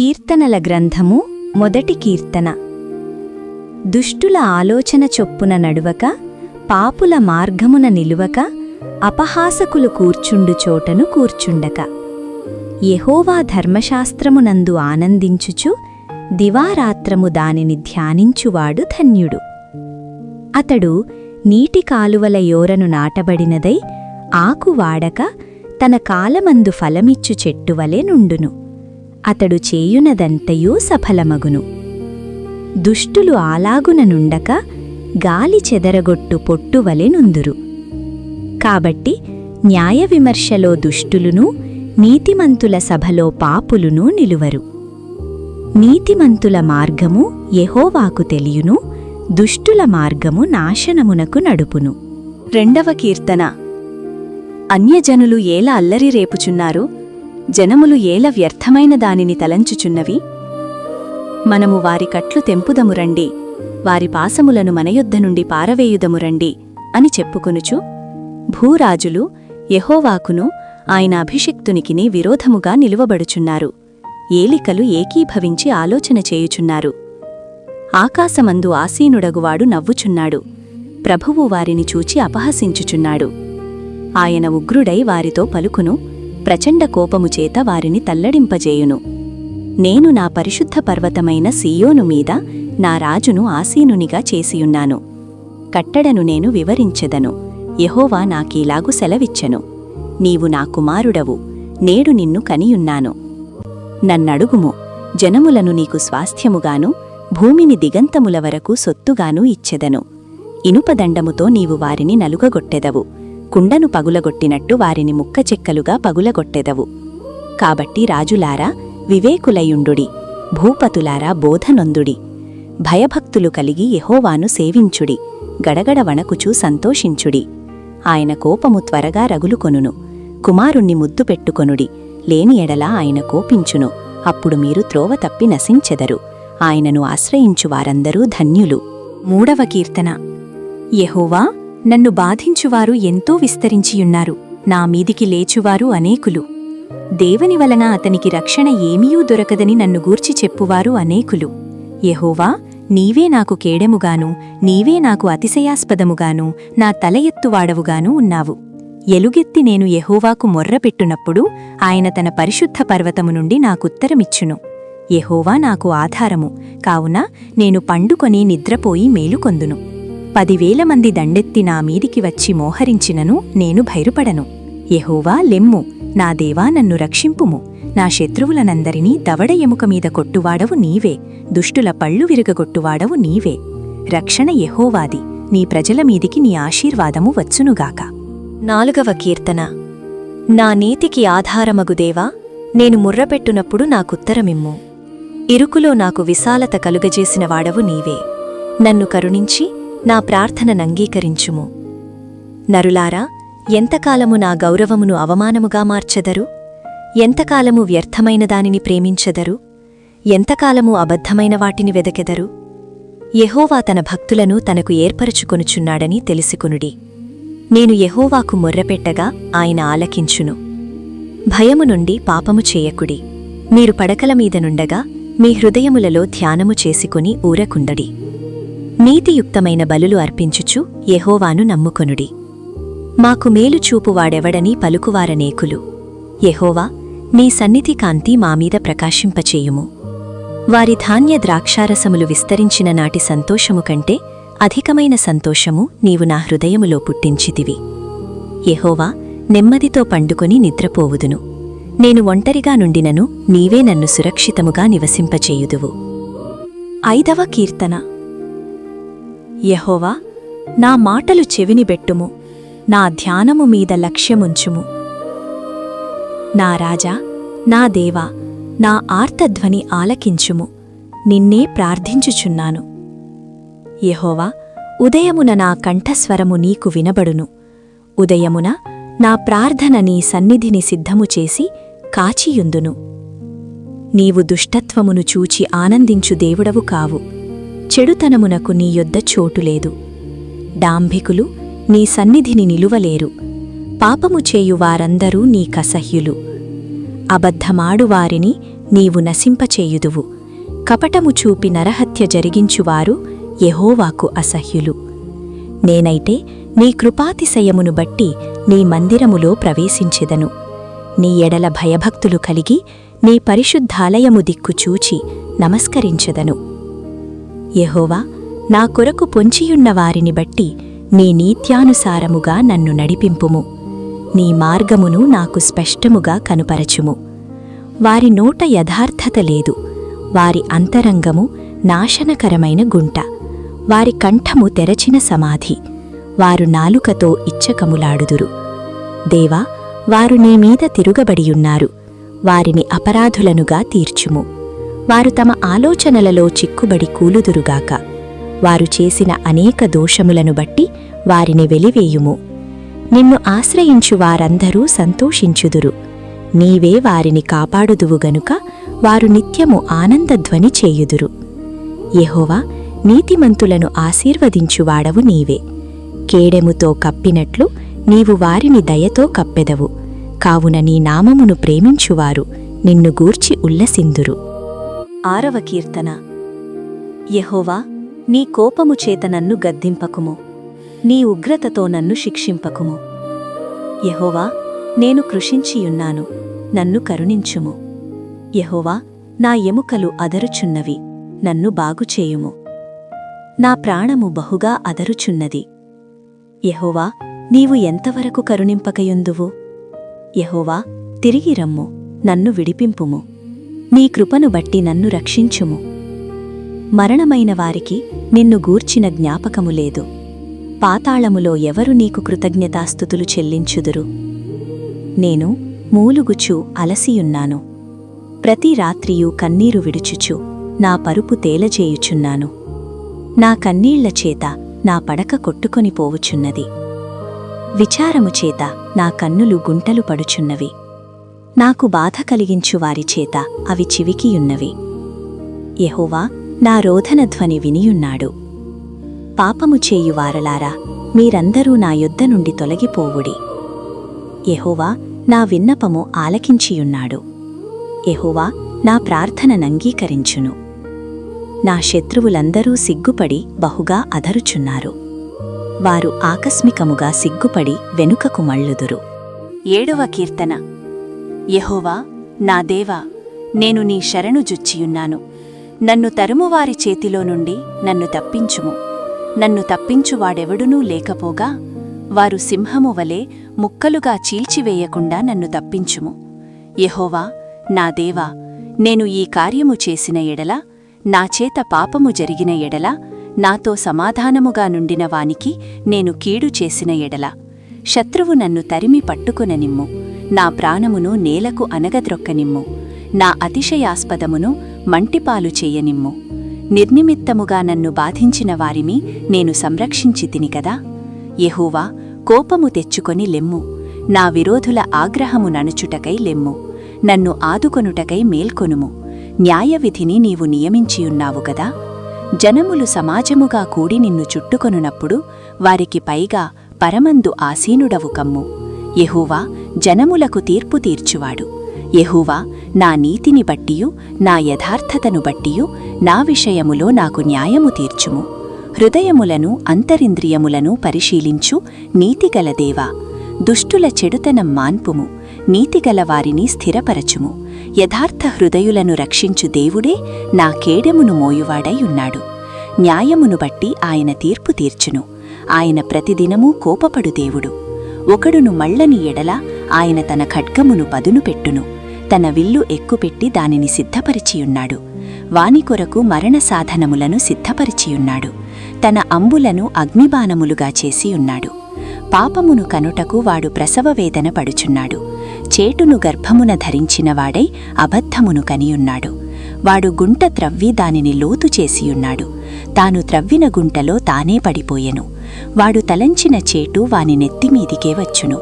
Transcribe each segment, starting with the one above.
కీర్తనల గ్రంథము మొదటి కీర్తన. దుష్టుల ఆలోచన చొప్పున నడువక, పాపుల మార్గమున నిలువక, అపహాసకులు కూర్చుండు చోటను కూర్చుండక, యెహోవా ధర్మశాస్త్రమునందు ఆనందించుచు దివారాత్రము దానిని ధ్యానించువాడు ధన్యుడు. అతడు నీటి కాలువల యోరను నాటబడినదై ఆకు వాడక తన కాలమందు ఫలమిచ్చు చెట్టువలె నుండును. అతడు చేయునదంతయూ సఫలమగును. దుష్టులు ఆలాగున నుండక గాలి చెదరగొట్టు పొట్టువలె నుందురు. కాబట్టి న్యాయ విమర్శలో దుష్టులును, నీతిమంతుల సభలో పాపులును నిలువరు. నీతిమంతుల మార్గము యెహోవాకు తెలియును, దుష్టుల మార్గము నాశనమునకు నడుపును. రెండవ కీర్తన. అన్యజనులు ఏల అల్లరి రేపుచున్నారు, జనములు ఏల వ్యర్థమైన దానిని తలంచుచున్నవి. మనము వారి కట్లు తెంపుదమురండి, వారి పాసములను మనయొద్ద నుండి పారవేయుదమురండి అని చెప్పుకొనుచు, భూరాజులు యెహోవాకును ఆయన అభిషిక్తునికిని విరోధముగా నిలువబడుచున్నారు. ఏలికలు ఏకీభవించి ఆలోచన చేయుచున్నారు. ఆకాశమందు ఆసీనుడగువాడు నవ్వుచున్నాడు, ప్రభువు వారిని చూచి అపహసించుచున్నాడు. ఆయన ఉగ్రుడై వారితో పలుకును, ప్రచండ కోపముచేత వారిని తల్లడింపజేయును. నేను నా పరిశుద్ధ పర్వతమైన సీయోను మీద నా రాజును ఆసీనునిగా చేసియున్నాను. కట్టడను నేను వివరించెదను. యెహోవా నాకీలాగు సెలవిచ్చెను, నీవు నా కుమారుడవు, నేడు నిన్ను కనియున్నాను. నన్నడుగుము, జనములను నీకు స్వాస్థ్యముగాను, భూమిని దిగంతముల వరకు సొత్తుగాను ఇచ్చెదను. ఇనుపదండముతో నీవు వారిని నలుగగొట్టెదవు, కుండను పగులగొట్టినట్టు వారిని ముక్కచెక్కలుగా పగులగొట్టెదవు. కాబట్టి రాజులారా వివేకులయుండుడి, భూపతులారా బోధనొందుడి. భయభక్తులు కలిగి యెహోవాను సేవించుడి, గడగడ వణకుచూ సంతోషించుడి. ఆయన కోపము త్వరగా రగులుకొనును, కుమారుణ్ణి ముద్దు పెట్టుకొనుడి, లేని ఎడల ఆయన కోపించును, అప్పుడు మీరు త్రోవ తప్పి నశించెదరు. ఆయనను ఆశ్రయించు వారందరూ ధన్యులు. మూడవ కీర్తన. యెహోవా, నన్ను బాధించువారు ఎంతో విస్తరించియున్నారు, నా మీదికి లేచువారు అనేకులు. దేవుని వలన అతనికి రక్షణ ఏమీయూ దొరకదని నన్ను గూర్చి చెప్పువారు అనేకులు. యెహోవా, నీవే నాకు కేడెముగాను, నీవే నాకు అతిశయాస్పదముగాను, నా తల ఎత్తువాడవుగాను ఉన్నావు. ఎలుగెత్తి నేను యెహోవాకు మొర్రపెట్టునప్పుడు ఆయన తన పరిశుద్ధ పర్వతము నుండి నాకుత్తరమిచ్చును. యెహోవా నాకు ఆధారము, కావున నేను పండుకొని నిద్రపోయి మేలుకొందును. 10,000 మంది దండెత్తి నా మీదికి వచ్చి మోహరించినను నేను భయపడను. యెహోవా, లెమ్ము, నా దేవా, నన్ను రక్షింపుము. నా శత్రువులనందరినీ దవడ ఎముక మీద కొట్టువాడవు నీవే, దుష్టుల పళ్ళు విరగగొట్టువాడవు నీవే. రక్షణ యెహోవాది, నీ ప్రజల మీదికి నీ ఆశీర్వాదము వచ్చునుగాక. 4వ కీర్తన. నా నీతికి ఆధారమగు దేవా, నేను ముర్రపెట్టునప్పుడు నాకుత్తరమిమ్ము. ఇరుకులో నాకు విశాలత కలుగజేసిన వాడవు నీవే. నన్ను కరుణించి నా ప్రార్థననంగీకరించుము. నరులారా, ఎంతకాలము నా గౌరవమును అవమానముగా మార్చెదరు? ఎంతకాలము వ్యర్థమైన దానిని ప్రేమించెదరు? ఎంతకాలము అబద్ధమైన వాటిని వెదకెదరు? యెహోవా తన భక్తులను తనకు ఏర్పరచుకొనుచున్నాడని తెలిసికొనుడి. నేను యెహోవాకు మొర్రపెట్టగా ఆయన ఆలకించును. భయము నుండి పాపము చేయకుడి. మీరు పడకల మీద నుండగా మీ హృదయములలో ధ్యానము చేసుకుని ఊరకుండడి. నీతియుక్తమైన బలులు అర్పించుచు యెహోవాను నమ్ముకొనుడి. మాకు మేలు చూపువాడెవడని పలుకువారనేకులు. యెహోవా, నీ సన్నిధి కాంతి మామీద ప్రకాశింపచేయుము. వారి ధాన్య ద్రాక్షారసములు విస్తరించిన నాటి సంతోషము కంటే అధికమైన సంతోషము నీవు నా హృదయములో పుట్టించితివి. యెహోవా, నెమ్మదితో పండుకొని నిద్రపోవుదును. నేను ఒంటరిగా నుండినను నీవే నన్ను సురక్షితముగా నివసింపచేయుదువు. 5వ కీర్తన. యెహోవా, నా మాటలు చెవినిబెట్టుము, నా ధ్యానము మీద లక్ష్యముంచుము. నా రాజా, నా దేవా, నా ఆర్తధ్వని ఆలకించుము, నిన్నే ప్రార్థించుచున్నాను. యెహోవా, ఉదయమున నా కంఠస్వరము నీకు వినబడును. ఉదయమున నా ప్రార్థన నీ సన్నిధిని సిద్ధము చేసి కాచియుందును. నీవు దుష్టత్వమును చూచి ఆనందించు దేవుడవు కావు, చెడుతనమునకు నీ యొద్ద చోటులేదు. డాంభికులు నీ సన్నిధిని నిలువలేరు, పాపము చేయువారందరూ నీ కసహ్యులు. అబద్ధమాడువారిని నీవు నశింపచేయుదువు. కపటము చూపి నరహత్య జరిగించువారు యెహోవాకు అసహ్యులు. నేనైతే నీ కృపాతిశయమును బట్టి నీ మందిరములో ప్రవేశించెదను. నీ ఎడల భయభక్తులు కలిగి నీ పరిశుద్ధాలయము దిక్కు చూచి నమస్కరించెదను. యెహోవా, నా కొరకు పొంచియున్న వారిని బట్టి నీ నీత్యానుసారముగా నన్ను నడిపింపుము. నీ మార్గమును నాకు స్పష్టముగా కనుపరచుము. వారి నోట యథార్థత లేదు. వారి అంతరంగము నాశనకరమైన గుంట. వారి కంఠము తెరచిన సమాధి. వారు నాలుకతో ఇచ్చకములాడుదురు. దేవా, వారు నీ మీద తిరుగబడియున్నారు. వారిని అపరాధులనుగా తీర్చుము. వారు తమ ఆలోచనలలో చిక్కుబడి కూలుదురుగాక. వారు చేసిన అనేక దోషములను బట్టి వారిని వెలివేయుము. నిన్ను ఆశ్రయించు వారందరూ సంతోషించుదురు. నీవే వారిని కాపాడుదువు గనుక వారు నిత్యము ఆనందధ్వని చేయుదురు. యెహోవా, నీతిమంతులను ఆశీర్వదించువాడవు నీవే. కేడెముతో కప్పినట్లు నీవు వారిని దయతో కప్పెదవు. కావున నీ నామమును ప్రేమించువారు నిన్ను గూర్చి ఉల్లసిందురు. 6వ కీర్తన. యెహోవా, నీ కోపము చేత నన్ను గద్దింపకుము. నీ ఉగ్రతతో నన్ను శిక్షింపకుము. యెహోవా, నేను కృషించియున్నాను, నన్ను కరుణించుము. యెహోవా, నా ఎముకలు అదరుచున్నవి, నన్ను బాగుచేయుము. నా ప్రాణము బహుగా అదరుచున్నది. యెహోవా, నీవు ఎంతవరకు కరుణింపకయుందువు? యెహోవా, తిరిగి రమ్ము, నన్ను విడిపింపుము. నీ కృపను బట్టి నన్ను రక్షించుము. మరణమైన వారికి నిన్ను గూర్చిన జ్ఞాపకము లేదు. పాతాళములో ఎవరు నీకు కృతజ్ఞతాస్తుతులు చెల్లించుదురు? నేను మూలుగుచు అలసియున్నాను. ప్రతి రాత్రియు కన్నీరు విడుచుచు నా పరుపు తేలజేయుచున్నాను. నా కన్నీళ్ల చేత నా పడక కొట్టుకొని పోవుచున్నది. విచారము చేత నా కన్నులు గుంటలు పడుచున్నవి. నాకు బాధ కలిగించు వారి చేత అవి చివికియున్నవి. యెహోవా, నా రోదనధ్వని వినియున్నాడు. పాపము చేయువారలారా, మీరందరూ నా యొద్ద నుండి తొలగిపోవుడి. యెహోవా, నా విన్నపము ఆలకించియున్నాడు. యెహోవా, నా ప్రార్థననంగీకరించును. నా శత్రువులందరూ సిగ్గుపడి బహుగా అదరుచున్నారు. వారు ఆకస్మికముగా సిగ్గుపడి వెనుకకు మళ్ళుదురు. 7వ కీర్తన. యెహోవా, నా దేవా, నేను నీ శరణు జుచ్చియున్నాను. నన్ను తరుమువారి చేతిలో నుండి నన్ను తప్పించుము. నన్ను తప్పించువాడెవడునూ లేకపోగా వారు సింహము వలె ముక్కలుగా చీల్చివేయకుండా నన్ను తప్పించుము. యెహోవా, నా దేవా, నేను ఈ కార్యము చేసిన ఎడల, నా చేత పాపము జరిగిన ఎడల, నాతో సమాధానముగా నుండిన వానికి నేను కీడు చేసిన ఎడల, శత్రువు నన్ను తరిమి పట్టుకొననిమ్ము. నా ప్రాణమును నేలకు అనగద్రొక్కనిమ్ము. నా అతిశయాస్పదమును మంటిపాలు చేయనిమ్ము. నిర్నిమిత్తముగా నన్ను బాధించిన వారిని నేను సంరక్షించి తిని కదా. యెహోవా, కోపము తెచ్చుకొని లెమ్ము. నా విరోధుల ఆగ్రహము నణుచుటకై లెమ్ము. నన్ను ఆదుకొనుటకై మేల్కొనుము. న్యాయవిధిని నీవు నియమించియున్నావు గదా. జనములు సమాజముగా కూడి నిన్ను చుట్టుకొనున్నప్పుడు వారికి పైగా పరమందు ఆసీనుడవు కమ్ము. యెహోవా, జనములకు తీర్పు తీర్చువాడు. యెహోవా, నా నీతిని బట్టియు నా యథార్థతను బట్టియు నా విషయములో నాకు న్యాయము తీర్చుము. హృదయములను అంతరింద్రియములను పరిశీలించు నీతిగల దేవా, దుష్టుల చెడుతనం మాన్పుము. నీతిగల వారిని స్థిరపరచుము. యథార్థ హృదయులను రక్షించు దేవుడే నా కేడెమును మోయువాడై ఉన్నాడు. న్యాయమును బట్టి ఆయన తీర్పు తీర్చును. ఆయన ప్రతిదినమూ కోపపడు దేవుడు. ఒకడును మళ్ళని ఎడల ఆయన తన ఖడ్గమును పదును పెట్టును. తన విల్లు ఎక్కుపెట్టి దానిని సిద్ధపరిచియున్నాడు. వాని కొరకు మరణ సాధనములను సిద్ధపరిచియున్నాడు. తన అంబులను అగ్నిబాణములుగా చేసియున్నాడు. పాపమును కనుటకు వాడు ప్రసవవేదన పడుచున్నాడు. చేటును గర్భమున ధరించినవాడై అబద్ధమును కనియున్నాడు. వాడు గుంట త్రవ్వి దానిని లోతు చేసియున్నాడు. తాను త్రవ్విన గుంటలో తానే పడిపోయెను. వాడు తలంచిన చేటు వాని నెత్తిమీదికే వచ్చును.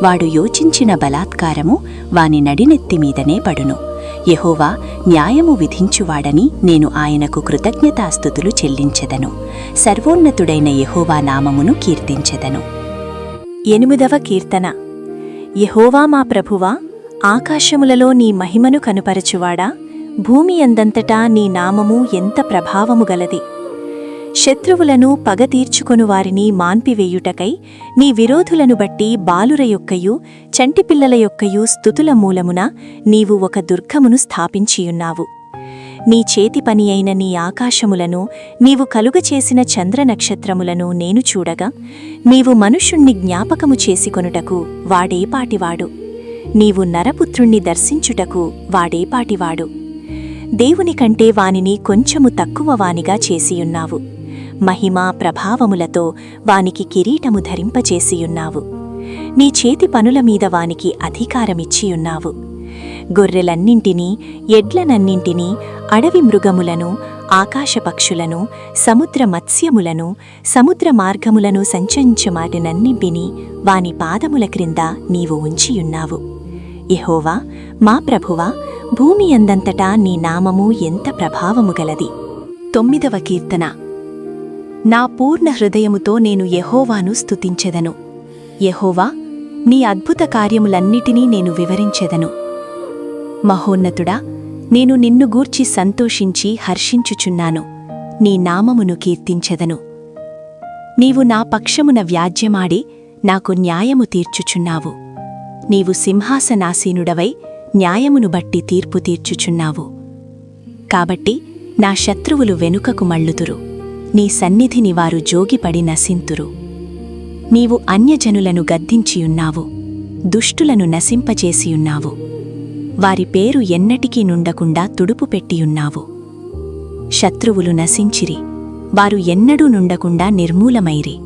వాడు యోచించిన బలాత్కారము వాని నడినెత్తిమీదనే పడును. యెహోవా న్యాయము విధించువాడని నేను ఆయనకు కృతజ్ఞతాస్తుతులు చెల్లించెదను. సర్వోన్నతుడైన యెహోవా నామమును కీర్తించెదను. 8వ కీర్తన. యెహోవా మా ప్రభువా, ఆకాశములలో నీ మహిమను కనుపరచువాడా, భూమి అందంతటా నీ నామము ఎంత ప్రభావము గలది. శత్రువులను పగ తీర్చుకొను వారిని మాన్పివేయుటకై నీ విరోధులను బట్టి బాలుర యొక్కయు చంటిపిల్లల యొక్కయు స్తుతుల మూలమున నీవు ఒక దుర్గమును స్థాపించియున్నావు. నీ చేతి పని అయిన నీ ఆకాశములను నీవు కలుగచేసిన చంద్రనక్షత్రములను నేను చూడగా నీవు మనుష్యుణ్ణి జ్ఞాపకము చేసుకొనుటకు వాడేపాటివాడు, నీవు నరపుత్రుణ్ణి దర్శించుటకు వాడేపాటివాడు. దేవుని కంటే వానిని కొంచెము తక్కువ వానిగా చేసియున్నావు. మహిమా ప్రభావములతో వానికి కిరీటము ధరింపచేసియున్నావు. నీ చేతి పనుల మీద వానికి అధికారమిచ్చియున్నావు. గొర్రెలన్నింటినీ ఎడ్లనన్నింటినీ అడవి మృగములను ఆకాశపక్షులను సముద్ర మత్స్యములను సముద్ర మార్గములను సంచరించుమాటినన్నింటినీ వాని పాదముల క్రింద నీవు ఉంచియున్నావు. యెహోవా మా ప్రభువా, భూమి అందంతటా నీ నామము ఎంత ప్రభావము గలది. 9వ కీర్తన. నా పూర్ణ హృదయముతో నేను యెహోవాను స్తుతించెదను. యెహోవా, నీ అద్భుత కార్యములన్నిటినీ నేను వివరించెదను. మహోన్నతుడా, నేను నిన్ను గూర్చి సంతోషించి హర్షించుచున్నాను. నీ నామమును కీర్తించెదను. నీవు నా పక్షమున వ్యాజ్యమాడి నాకు న్యాయము తీర్చుచున్నావు. నీవు సింహాసనాసీనుడవై న్యాయమును బట్టి తీర్పు తీర్చుచున్నావు. కాబట్టి నా శత్రువులు వెనుకకు మళ్ళుతురు, నీ సన్నిధిని వారు జోగిపడి నశింతురు. నీవు అన్యజనులను గద్దించియున్నావు, దుష్టులను నశింపచేసియున్నావు. వారి పేరు ఎన్నటికీ నుండకుండా తుడుపు పెట్టియున్నావు. శత్రువులు నశించిరి, వారు ఎన్నడూ నుండకుండా నిర్మూలమైరి.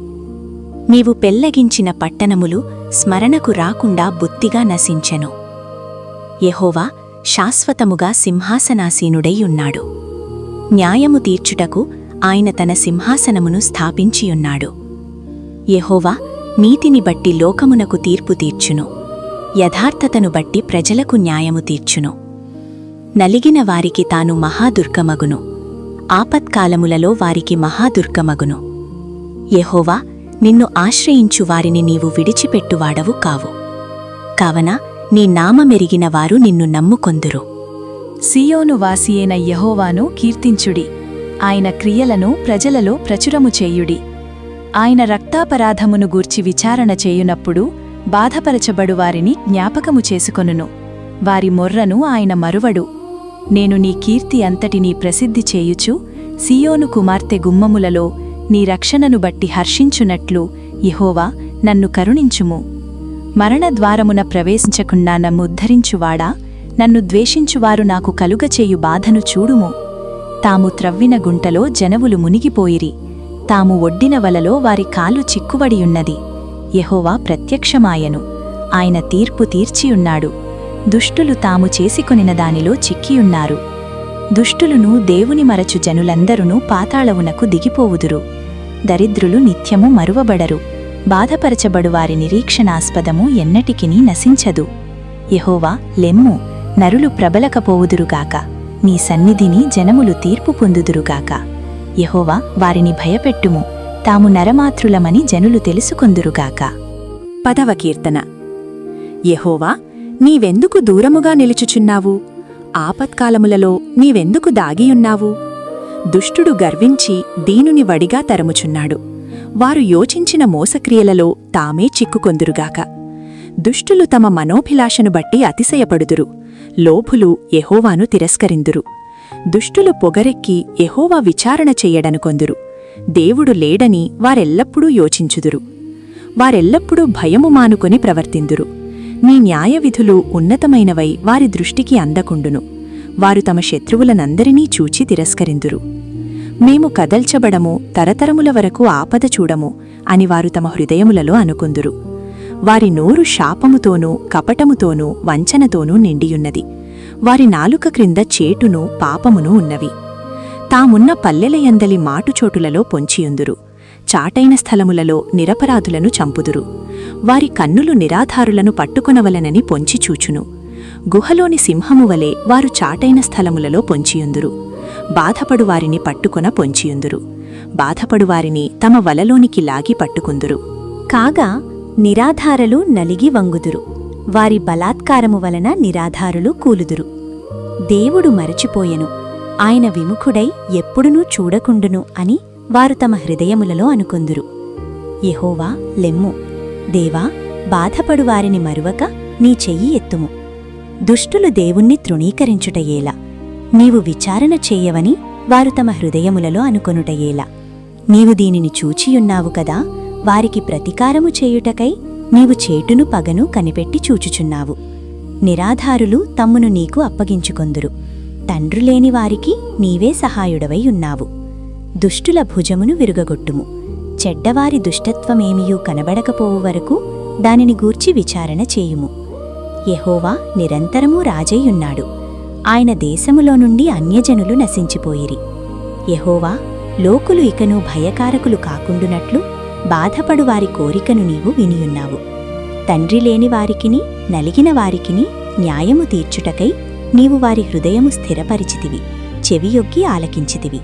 నీవు పెళ్లగించిన పట్టణములు స్మరణకు రాకుండా బొత్తిగా నశించెను. యెహోవా శాశ్వతముగా సింహాసనాసీనుడై ఉన్నాడు. న్యాయము తీర్చుటకు ఆయన తన సింహాసనమును స్థాపించియున్నాడు. యెహోవా నీతిని బట్టి లోకమునకు తీర్పు తీర్చును, యథార్థతను బట్టి ప్రజలకు న్యాయము తీర్చును. నలిగిన వారికి తాను మహాదుర్గమగును, ఆపత్కాలములలో వారికి మహాదుర్గమగును. యెహోవా, నిన్ను ఆశ్రయించు వారిని నీవు విడిచిపెట్టువాడవు కావు. కావన నీ నామమెరిగిన వారు నిన్ను నమ్ముకొందురు. సియోను వాసియైన యెహోవాను కీర్తించుడి. ఆయన క్రియలను ప్రజలలో ప్రచురము చేయుడి. ఆయన రక్తాపరాధమును గూర్చి విచారణ చేయునప్పుడు బాధపరచబడువారిని జ్ఞాపకము చేసుకొనును. వారి మొర్రను ఆయన మరువడు. నేను నీ కీర్తి అంతటినీ ప్రసిద్ధి చేయుచు సియోను కుమార్తె గుమ్మములలో నీ రక్షణను బట్టి హర్షించునట్లు యెహోవా నన్ను కరుణించుము. మరణద్వారమున ప్రవేశించకుండా నన్నుద్ధరించువాడా, నన్ను ద్వేషించువారు నాకు కలుగచేయు బాధను చూడుము. తాము త్రవ్విన గుంటలో జనవులు మునిగిపోయిరి, తాము ఒడ్డిన వలలో వారి కాలు చిక్కుబడియున్నది. యెహోవా ప్రత్యక్షమాయను, ఆయన తీర్పు తీర్చియున్నాడు. దుష్టులు తాము చేసుకొనిన దానిలో చిక్కియున్నారు. దుష్టులును దేవుని మరచు జనులందరునూ పాతాళవునకు దిగిపోవుదురు. దరిద్రులు నిత్యము మరువబడరు. బాధపరచబడువారి నిరీక్షణాస్పదము ఎన్నటికినీ నశించదు. యెహోవా లెమ్ము, నరులు ప్రబలకపోవుదురుగాక, నీ సన్నిధిని జనములు తీర్పు పొందుదురుగాక. యెహోవా వారిని భయపెట్టుము, తాము నరమాతృలమని జనులు తెలుసుకొందురుగాక. 10వ కీర్తన. యెహోవా, నీవెందుకు దూరముగా నిలుచుచున్నావు? ఆపత్కాలములలో నీవెందుకు దాగియున్నావు? దుష్టుడు గర్వించి దీనుని వడిగా తరముచున్నాడు. వారు యోచించిన మోసక్రియలలో తామే చిక్కుకొందురుగాక. దుష్టులు తమ మనోభిలాషను బట్టి అతిశయపడుదురు. లోభులు యెహోవాను తిరస్కరిందురు. దుష్టులు పొగరెక్కి యెహోవా విచారణ చెయ్యడనుకొందురు. దేవుడు లేడని వారెల్లప్పుడూ యోచించుదురు. వారెల్లప్పుడూ భయము మానుకొని ప్రవర్తిందురు. నీ న్యాయవిధులు ఉన్నతమైనవై వారి దృష్టికి అందకుండును. వారు తమ శత్రువులనందరినీ చూచి తిరస్కరిందురు. మేము కదల్చబడము, తరతరముల వరకు ఆపద చూడము అని వారు తమ హృదయములలో అనుకుందురు. వారి నోరు శాపముతోనూ కపటముతోనూ వంచనతోనూ నిండియున్నది. వారి నాలుక క్రింద చేటును పాపమును ఉన్నవి. తామున్న పల్లెలయందలి మాటుచోటులలో పొంచియుందురు. చాటైన స్థలములలో నిరపరాధులను చంపుదురు. వారి కన్నులు నిరాధారులను పట్టుకొనవలనని పొంచిచూచును. గుహలోని సింహము వలె వారు చాటైన స్థలములలో పొంచియుందురు. బాధపడువారిని పట్టుకొన పొంచియుందురు. బాధపడువారిని తమ వలలోనికి లాగి పట్టుకుందురు. కాగా నిరాధారులు నలిగి వంగుదురు. వారి బలాత్కారము వలన నిరాధారులు కూలుదురు. దేవుడు మరచిపోయెను, ఆయన విముఖుడై ఎప్పుడునూ చూడకుండును అని వారు తమ హృదయములలో అనుకొందురు. యెహోవా లెమ్ము, దేవా బాధపడు వారిని మరువక నీ చెయ్యి ఎత్తుము. దుష్టులు దేవుణ్ణి తృణీకరించుటయేలా, నీవు విచారణ చేయవని వారు తమ హృదయములలో అనుకొనుటయేలా. నీవు దీనిని చూచియున్నావు కదా, వారికి ప్రతీకారము చేయుటకై నీవు చేటును పగను కనిపెట్టి చూచుచున్నావు. నిరాధారులు తమ్మును నీకు అప్పగించుకొందురు, తండ్రులేని వారికి నీవే సహాయుడవై ఉన్నావు. దుష్టుల భుజమును విరుగగొట్టుము, చెడ్డవారి దుష్టత్వమేమియూ కనబడకపోవు వరకు దానిని గూర్చి విచారణ చేయుము. యెహోవా నిరంతరమూ రాజయ్యున్నాడు, ఆయన దేశములో నుండి అన్యజనులు నశించిపోయిరి. యెహోవా లోకులు ఇకను భయకారకులు కాకుండునట్లు బాధపడు వారి కోరికను నీవు వినియున్నావు. తండ్రి లేని వారికిని నలిగిన వారికిని న్యాయము తీర్చుటకై నీవు వారి హృదయము స్థిరపరిచితివి, చెవియొగ్గి ఆలకించితివి.